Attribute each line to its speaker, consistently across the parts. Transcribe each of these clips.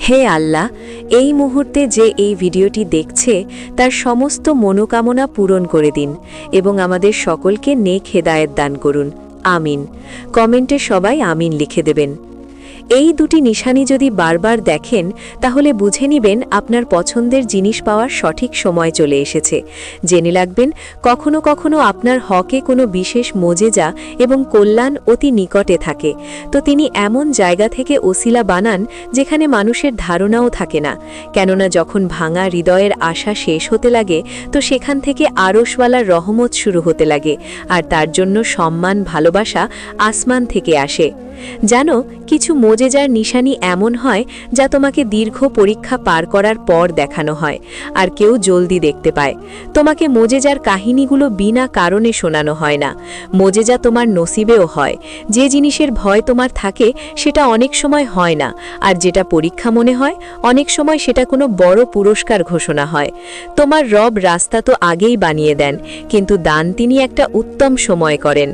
Speaker 1: হে আল্লাহ, এই মুহূর্তে যে এই ভিডিওটি দেখছে তার সমস্ত মনোকামনা পূরণ করে দিন এবং আমাদের সকলকে নেক হেদায়েত দান করুন। আমিন। কমেন্টে সবাই আমিন লিখে দেবেন। এই দুটি নিশানি যদি বারবার দেখেন তাহলে বুঝে নিবেন আপনার পছন্দের জিনিস পাওয়ার সঠিক সময় চলে এসেছে। জেনে রাখবেন, কখনো কখনো আপনার হকে কোনো বিশেষ মোজেজা এবং কল্যাণ অতি নিকটে থাকে, তো তিনি এমন জায়গা থেকে ওসিলা বানান যেখানে মানুষের ধারণাও থাকে না। কেননা যখন ভাঙা হৃদয়ের আশা শেষ হতে লাগে তো সেখান থেকে আরশওয়ালার রহমত শুরু হতে লাগে, আর তার জন্য সম্মান ভালোবাসা আসমান থেকে আসে। জানো, কিছু মোজেজার নিশানি এমন হয় যা তোমাকে দীর্ঘ পরীক্ষা পার করার পর দেখানো হয়, আর কেউ জলদি দেখতে পায়। তোমাকে মোজেজার কাহিনীগুলো বিনা কারণে শোনানো হয় না। মোজেজা তোমার নসিবেও হয়। যে জিনিসের ভয় তোমার থাকে সেটা অনেক সময় হয় না, আর যেটা পরীক্ষা মনে হয় অনেক সময় সেটা কোনো বড় পুরস্কার ঘোষণা হয়। তোমার রব রাস্তা তো আগেই বানিয়ে দেন, কিন্তু দান তিনি একটা উত্তম সময় করেন।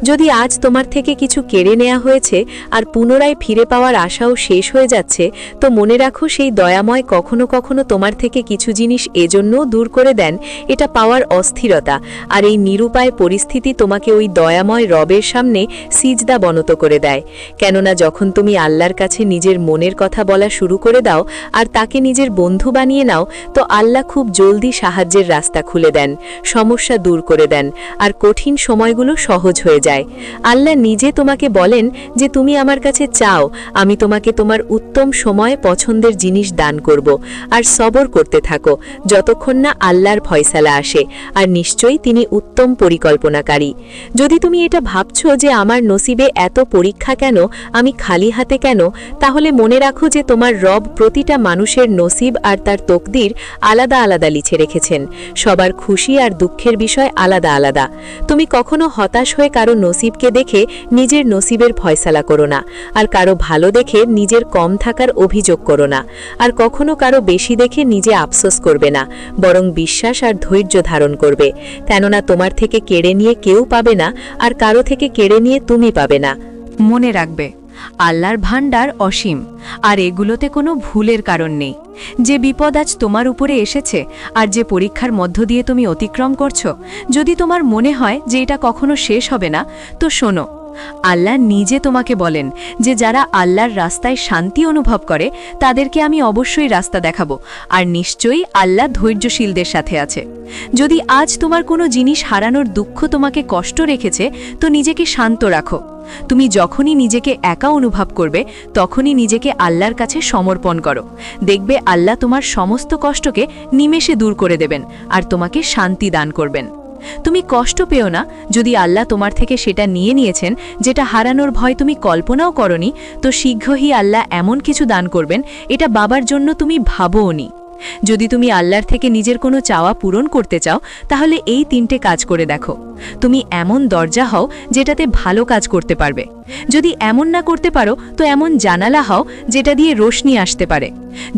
Speaker 1: যদি আজ তোমার থেকে কিছু কেড়ে নেওয়া হয়েছে আর পুনরায় ফিরে পাওয়ার আশাও শেষ হয়ে যাচ্ছে, তো মনে রাখো সেই দয়াময় কখনো কখনো তোমার থেকে কিছু জিনিস এজন্যও দূর করে দেন এটা পাওয়ার অস্থিরতা, আর এই নিরুপায় পরিস্থিতি তোমাকে ওই দয়াময় রবের সামনে সিজদা বনত করে দেয়। কেননা যখন তুমি আল্লাহর কাছে নিজের মনের কথা বলা শুরু করে দাও আর তাকে নিজের বন্ধু বানিয়ে নাও, তো আল্লাহ খুব জলদি সাহায্যের রাস্তা খুলে দেন, সমস্যা দূর করে দেন, আর কঠিন সময়গুলো সহজ হয়ে যায়। আল্লাহ নিজে তোমাকে বলেন যে তুমি আমার কাছে চাও, আমি তোমাকে তোমার উত্তম সময়ে পছন্দের জিনিস দান করব, আর সবর করতে থাকো যতক্ষণ না আল্লাহর ফয়সালা আসে, আর নিশ্চয়ই তিনি উত্তম পরিকল্পনাকারী। যদি তুমি এটা ভাবছো যে আমার নসিবে এত পরীক্ষা কেন, আমি খালি হাতে কেন, তাহলে মনে রাখো যে তোমার রব প্রতিটা মানুষের নসিব আর তার তকদির আলাদা আলাদা লিখে রেখেছেন। সবার খুশি আর দুঃখের বিষয় আলাদা আলাদা। তুমি কখনো হতাশ হয়ে কারো নসিবকে দেখে নিজের নসিবের ফয়সালা করো না, আর কারো ভালো দেখে নিজের কম থাকার অভিযোগ করো না, আর কখনো কারো বেশি দেখে নিজে আফসোস করবে না, বরং বিশ্বাস আর ধৈর্য ধারণ করবে। কেননা তোমার থেকে কেড়ে নিয়ে কেউ পাবে না, আর কারো থেকে কেড়ে নিয়ে তুমি পাবে না।
Speaker 2: মনে রাখবে, আল্লাহর ভাণ্ডার অসীম, আর এগুলোতে কোনো ভুলের কারণ নেই। যে বিপদ আজ তোমার উপরে এসেছে আর যে পরীক্ষার মধ্য দিয়ে তুমি অতিক্রম করছো, যদি তোমার মনে হয় যে এটা কখনো শেষ হবে না, তো শোনো, আল্লাহ নিজে তোমাকে বলেন যে যারা আল্লাহর রাস্তায় শান্তি অনুভব করে তাদেরকে আমি অবশ্যই রাস্তা দেখাবো, আর নিশ্চয়ই আল্লাহ ধৈর্যশীলদের সাথে আছে। যদি আজ তোমার কোনো জিনিস হারানোর দুঃখ তোমাকে কষ্ট রেখেছে, তো নিজেকে শান্ত রাখো। তুমি যখনই নিজেকে একা অনুভব করবে তখনই নিজেকে আল্লাহর কাছে সমর্পণ করো। দেখবে আল্লাহ তোমার সমস্ত কষ্টকে নিমেষে দূর করে দেবেন আর তোমাকে শান্তি দান করবেন। তুমি কষ্ট পেও না, যদি আল্লাহ তোমার থেকে সেটা নিয়ে নিয়েছেন যেটা হারানোর ভয় তুমি কল্পনাও করনি, তো শীঘ্রই আল্লাহ এমন কিছু দান করবেন এটা বাবার জন্য তুমি ভাবোওনি। যদি তুমি আল্লাহর থেকে নিজের কোনো চাওয়া পূরণ করতে চাও, তাহলে এই 3টে কাজ করে দেখো। তুমি এমন দরজা হও যেটাতে ভালো কাজ করতে পারবে। যদি এমন না করতে পারো তো এমন জানালা হও যেটা দিয়ে রোশনি আসতে পারে।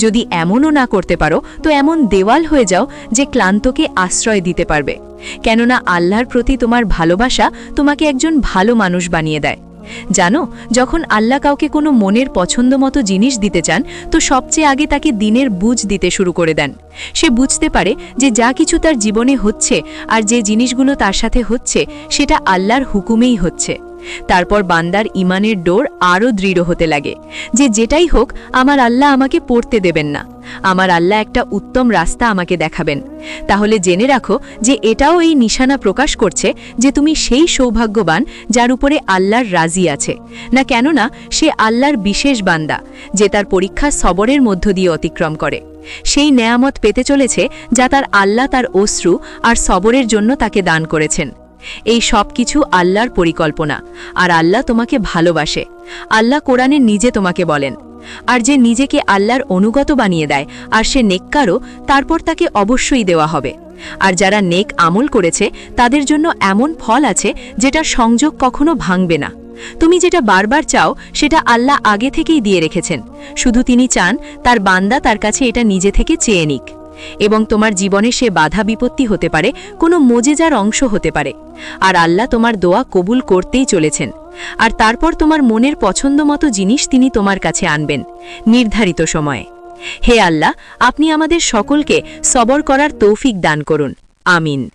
Speaker 2: যদি এমনও না করতে পারো তো এমন দেওয়াল হয়ে যাও যে ক্লান্তকে আশ্রয় দিতে পারবে। কেননা আল্লাহর প্রতি তোমার ভালোবাসা তোমাকে একজন ভালো মানুষ বানিয়ে দেয়। জানো, যখন আল্লাহ কাউকে কোনো মনের পছন্দ মতো জিনিস দিতে চান, তো সবচেয়ে আগে তাকে দিনের বুঝ দিতে শুরু করে দেন। সে বুঝতে পারে যে যা কিছু তার জীবনে হচ্ছে আর যে জিনিসগুলো তার সাথে হচ্ছে সেটা আল্লাহর হুকুমেই হচ্ছে। তারপর বান্দার ইমানের ডোর আরও দৃঢ় হতে লাগে যে যেটাই হোক আমার আল্লাহ আমাকে পড়তে দেবেন না, আমার আল্লাহ একটা উত্তম রাস্তা আমাকে দেখাবেন। তাহলে জেনে রাখো যে এটাও এই নিশানা প্রকাশ করছে যে তুমি সেই সৌভাগ্যবান যার উপরে আল্লাহর রাজি আছে না, কেননা সে আল্লাহর বিশেষ বান্দা যে তার পরীক্ষা সবরের মধ্য দিয়ে অতিক্রম করে। সেই নেয়ামত পেতে চলেছে যা তার আল্লাহ তার অশ্রু আর সবরের জন্য তাকে দান করেছেন। এই সব কিছু আল্লাহর পরিকল্পনা, আর আল্লাহ তোমাকে ভালোবাসে। আল্লাহ কোরআনে নিজে তোমাকে বলেন, আর যে নিজেকে আল্লাহর অনুগত বানিয়ে দেয় আর সে নেককারও, তারপর তাকে অবশ্যই দেওয়া হবে। আর যারা নেক আমল করেছে তাদের জন্য এমন ফল আছে যেটার সংযোগ কখনো ভাঙবে না। তুমি যেটা বারবার চাও সেটা আল্লাহ আগে থেকেই দিয়ে রেখেছেন, শুধু তিনি চান তার বান্দা তার কাছে এটা নিজে থেকে চেয়ে নিক। এবং তোমার জীবনে সে বাধা বিপত্তি হতে পারে, কোনো মোজেজার অংশ হতে পারে, আর আল্লাহ তোমার দোয়া কবুল করতেই চলেছেন। আর তারপর তোমার মনের পছন্দ মতো জিনিস তিনি তোমার কাছে আনবেন নির্ধারিত সময়ে। হে আল্লাহ, আপনি আমাদের সকলকে সবর করার তৌফিক দান করুন। আমিন।